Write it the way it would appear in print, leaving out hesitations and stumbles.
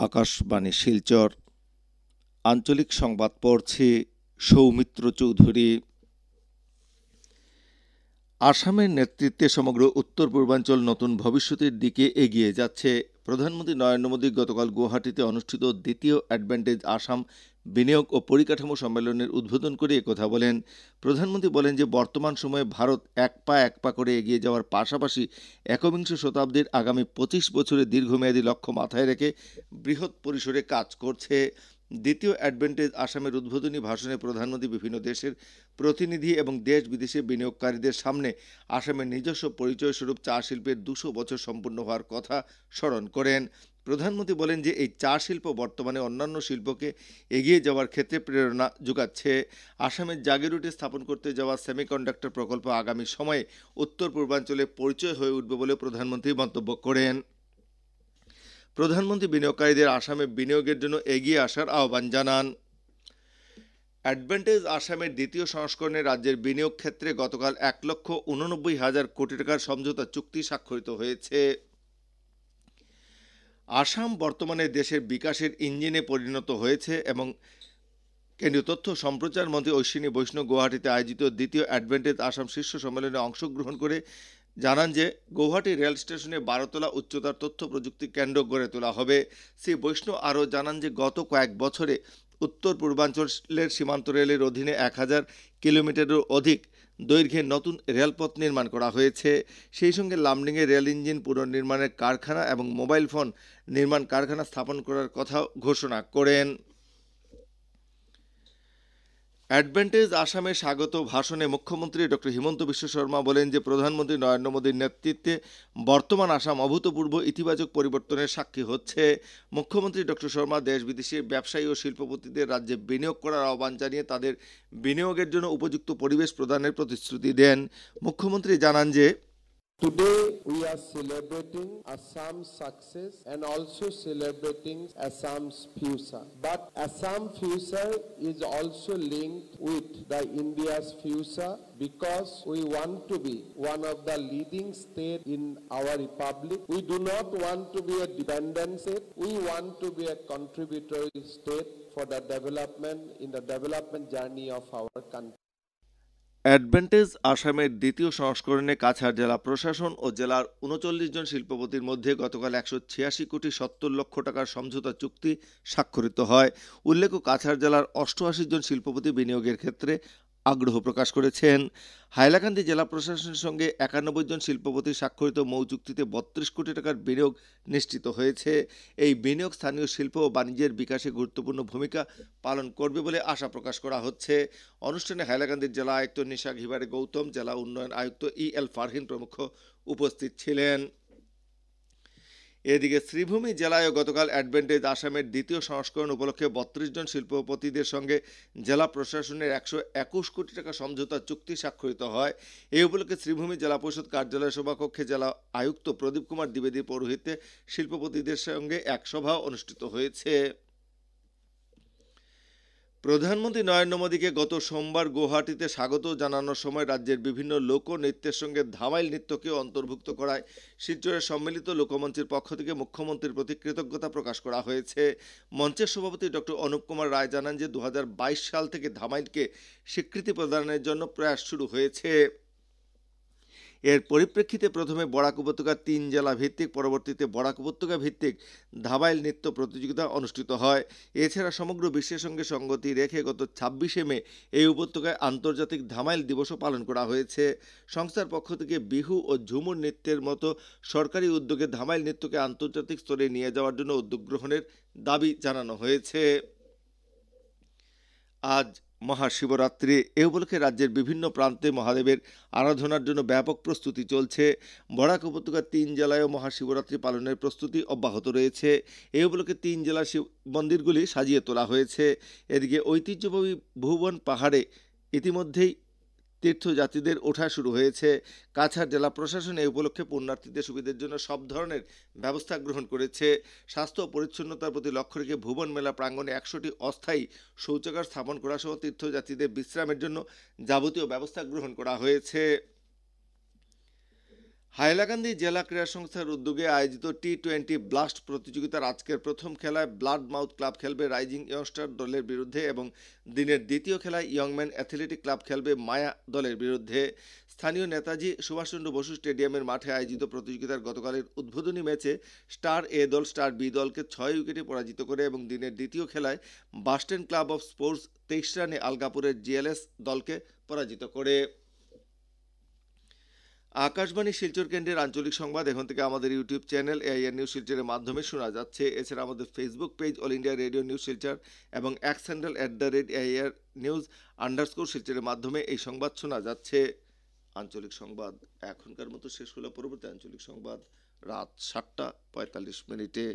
আকাশবাণী শিলচর আঞ্চলিক সংবাদ পড়ছি সৌমিত্র চৌধুরী। আসামের নেতৃত্বে সমগ্র উত্তর পূর্বাঞ্চল নতুন ভবিষ্যতের দিকে এগিয়ে যাচ্ছে। প্রধানমন্ত্রী নরেন্দ্র মোদী গতকাল গুয়াহাটিতে অনুষ্ঠিত দ্বিতীয় অ্যাডভান্টেজ আসাম বিনিয়োগ ও পরিকাঠামো সম্মেলনের উদ্বোধন করে একথা বলেন। প্রধানমন্ত্রী বলেন যে বর্তমান সময়ে ভারত এক পা করে এগিয়ে যাওয়ার পাশাপাশি একবিংশ শতাব্দীর আগামী ২৫ বছরের দীর্ঘমেয়াদী লক্ষ্য মাথায় রেখে বৃহৎ পরিসরে কাজ করছে। দ্বিতীয় অ্যাডভান্টেজ আসামের উদ্বোধনী ভাষণে প্রধানমন্ত্রী বিভিন্ন দেশের প্রতিনিধি এবং দেশ বিদেশে বিনিয়োগকারীদের সামনে আসামের নিজস্ব পরিচয় স্বরূপ চা শিল্পের ২০০ বছর সম্পূর্ণ হওয়ার কথা স্মরণ করেন। প্রধানমন্ত্রী বলেন যে এই চা শিল্প বর্তমানে অন্যান্য শিল্পকে এগিয়ে যাওয়ার ক্ষেত্রে প্রেরণা যোগাচ্ছে। আসামের জাগিরোডে স্থাপন করতে যাওয়া সেমিকন্ডাক্টর প্রকল্প আগামী সময়ে উত্তর পূর্বাঞ্চলে পরিচয় হয়ে উঠবে বলে প্রধানমন্ত্রী মন্তব্য করেন। প্রধানমন্ত্রী বিনিয়োগকারীদের আসামে বিনিয়োগের জন্য এগিয়ে আসার আহ্বান জানান। অ্যাডভান্টেজ আসামের দ্বিতীয় সংস্করণে রাজ্যের বিনিয়োগ ক্ষেত্রে গতকাল ১,৮৯,০০০ কোটি টাকার সমঝোতা চুক্তি স্বাক্ষরিত হয়েছে। আসাম বর্তমানে দেশের বিকাশের ইঞ্জিনে পরিণত হয়েছে এবং কেন্দ্রীয় তথ্য সম্প্রচার মন্ত্রী অশ্বিনী বৈষ্ণব গুয়াহাটিতে আয়োজিত দ্বিতীয় অ্যাডভান্টেজ আসাম শীর্ষ সম্মেলনে অংশগ্রহণ করে জানান যে গৌহাটি রেল স্টেশনে ১২তলা উচ্চতার তথ্য প্রযুক্তি কেন্দ্র গড়ে তোলা হবে। শ্রী বৈষ্ণব আরও জানান যে গত কয়েক বছরে উত্তর পূর্বাঞ্চলের সীমান্ত রেলের অধীনে ১,০০০ কিলোমিটারেরও অধিক দৈর্ঘ্যের নতুন রেলপথ নির্মাণ করা হয়েছে। সেই সঙ্গে লামডিংয়ে রেল ইঞ্জিন পুনর্নির্মাণের কারখানা এবং মোবাইল ফোন নির্মাণ কারখানা স্থাপন করার কথাও ঘোষণা করেন। অ্যাডভান্টেজ আসামে স্বাগত ভাষণে মুখ্যমন্ত্রী ডক্টর হিমন্ত বিশ্ব শর্মা বলেন যে প্রধানমন্ত্রী নরেন্দ্র মোদীর নেতৃত্বে বর্তমান আসাম অভূতপূর্ব ইতিবাচক পরিবর্তনের সাক্ষী হচ্ছে। মুখ্যমন্ত্রী ডক্টর শর্মা দেশ বিদেশের ব্যবসায়ী ও শিল্পপতিদের রাজ্যে বিনিয়োগ করার আহ্বান জানিয়ে তাদের বিনিয়োগের জন্য উপযুক্ত পরিবেশ প্রদানের প্রতিশ্রুতি দেন। মুখ্যমন্ত্রী জানান যে Today we are celebrating Assam's success and also celebrating Assam's future. But Assam's future is also linked with the India's future because we want to be one of the leading states in our republic. We do not want to be a dependent state. We want to be a contributory state for the development in the development journey of our country. Advantage আসামের দ্বিতীয় সংস্করণে কাছাড় জেলা প্রশাসন ও জেলার ৩৯ জন শিল্পপতির মধ্যে গতকাল ১৮৬,৭০,০০,০০০ টাকার সমঝোতা চুক্তি স্বাক্ষরিত হয়। উল্লেখ্য, কাছাড় জেলার ৮৮ জন শিল্পপতি বিনিয়োগের ক্ষেত্রে আগ্রহ প্রকাশ করেছেন। হাইলাকান্দি জেলা প্রশাসনের সঙ্গে ৯১ জন শিল্পপতি স্বাক্ষরিত মৌ চুক্তিতে ৩২ কোটি টাকার বিনিয়োগ নিশ্চিত হয়েছে। এই বিনিয়োগ স্থানীয় শিল্প ও বাণিজ্যের বিকাশে গুরুত্বপূর্ণ ভূমিকা পালন করবে বলে আশা প্রকাশ করা হচ্ছে। অনুষ্ঠানে হাইলাকান্দির জেলা আয়ুক্ত নিশা ঘিবারে গৌতম, জেলা উন্নয়ন আয়ুক্ত EL ফারহিন প্রমুখ উপস্থিত ছিলেন। এদিকে শ্রীভূমি জেলায় গতকাল অ্যাডভান্টেজ আসামের দ্বিতীয় সংস্করণ উপলক্ষে ৩২ জন শিল্পপতিদের সঙ্গে জেলা প্রশাসনের ১২১ কোটি টাকা সমঝোতা চুক্তি স্বাক্ষরিত হয়। এই উপলক্ষে শ্রীভূমি জেলা পরিষদ কার্যালয় সভাকক্ষে জেলা আয়ুক্ত প্রদীপ কুমার দ্বিবেদীর পৌরোহিত্যে শিল্পপতিদের সঙ্গে এক সভা অনুষ্ঠিত হয়েছে। প্রধানমন্ত্রী নরেন্দ্র মোদীকে গত সোমবার গুয়াহাটিতে স্বাগত জানানোর সময় রাজ্যের বিভিন্ন লোকনৃত্যের সঙ্গে ধামাইল নৃত্যকেও অন্তর্ভুক্ত করায় শিলচরের সম্মিলিত লোকমঞ্চের পক্ষ থেকে মুখ্যমন্ত্রীর প্রতি কৃতজ্ঞতা প্রকাশ করা হয়েছে। মঞ্চের সভাপতি ডক্টর অনুপ কুমার রায় জানান যে ২০২২ সাল থেকে ধামাইলকে স্বীকৃতি প্রদানের জন্য প্রয়াস শুরু হয়েছে। এর পরিপ্রেক্ষিতে প্রথমে বরাক উপত্যকার ৩ জেলা ভিত্তিক, পরবর্তীতে বরাক উপত্যকা ভিত্তিক ধামাইল নৃত্য প্রতিযোগিতা অনুষ্ঠিত হয়। এছাড়া সমগ্র বিশ্বের সঙ্গে সঙ্গতি রেখে গত ২৬শে মে এই উপত্যকায় আন্তর্জাতিক ধামাইল দিবসও পালন করা হয়েছে। সংস্থার পক্ষ থেকে বিহু ও ঝুমুর নৃত্যের মতো সরকারি উদ্যোগে ধামাইল নৃত্যকে আন্তর্জাতিক স্তরে নিয়ে যাওয়ার জন্য উদ্যোগ গ্রহণের দাবি জানানো হয়েছে। আজ মহাশিবরাত্রি। এ উপলক্ষে রাজ্যের বিভিন্ন প্রান্তে মহাদেবের আরাধনার জন্য ব্যাপক প্রস্তুতি চলছে। বরাক উপত্যকার ৩ জেলায়ও মহাশিবরাত্রি পালনের প্রস্তুতি অব্যাহত রয়েছে। এই উপলক্ষে ৩ জেলার শিব মন্দিরগুলি সাজিয়ে তোলা হয়েছে। এদিকে ঐতিহ্যবাহী ভুবন পাহাড়ে ইতিমধ্যেই তীর্থযাত্রীদের ওঠা শুরু হয়েছে। কাছাড় জেলা প্রশাসন এই উপলক্ষে পুণ্যার্থীদের সুবিধার জন্য সব ধরনের ব্যবস্থা গ্রহণ করেছে। স্বাস্থ্য ও পরিচ্ছন্নতার প্রতি লক্ষ্য রেখে ভুবন মেলা প্রাঙ্গণে ১০০টি অস্থায়ী শৌচাগার স্থাপন করা সহ তীর্থযাত্রীদের বিশ্রামের জন্য যাবতীয় ব্যবস্থা গ্রহণ করা হয়েছে। হাইলাকান্দি জেলা ক্রীড়া সংস্থার উদ্যোগে আয়োজিত টি-20 ব্লাস্ট প্রতিযোগিতার আজকের প্রথম খেলায় ব্লাড মাউথ ক্লাব খেলবে রাইজিং ইয়ংস্টার দলের বিরুদ্ধে এবং দিনের দ্বিতীয় খেলায় ইয়ংম্যান অ্যাথলেটিক ক্লাব খেলবে মায়া দলের বিরুদ্ধে। স্থানীয় নেতাজি সুভাষচন্দ্র বসু স্টেডিয়ামের মাঠে আয়োজিত প্রতিযোগিতার গতকালের উদ্বোধনী ম্যাচে স্টার এ দল স্টার বি দলকে 6 উইকেটে পরাজিত করে এবং দিনের দ্বিতীয় খেলায় বাস্টেন ক্লাব অফ স্পোর্টস 23 রানে আলগাপুরের জিএলএস দলকে পরাজিত করে। আকাশবাণী শিলচর কেন্দ্রের আঞ্চলিক সংবাদ এখন থেকে আমাদের ইউটিউব চ্যানেল এআইআর নিউজ শিলচরের মাধ্যমে শোনা যাচ্ছে। এছাড়া আমাদের Facebook page all India radio news Silchar এবং এক্স হ্যান্ডেল @AIR নিউজ _ শিলচরের মাধ্যমে এই সংবাদ শোনা যাচ্ছে। আঞ্চলিক সংবাদ এখনকার মতো শেষ হলো। পরবর্তী আঞ্চলিক সংবাদ রাত 7:45 মিনিটে।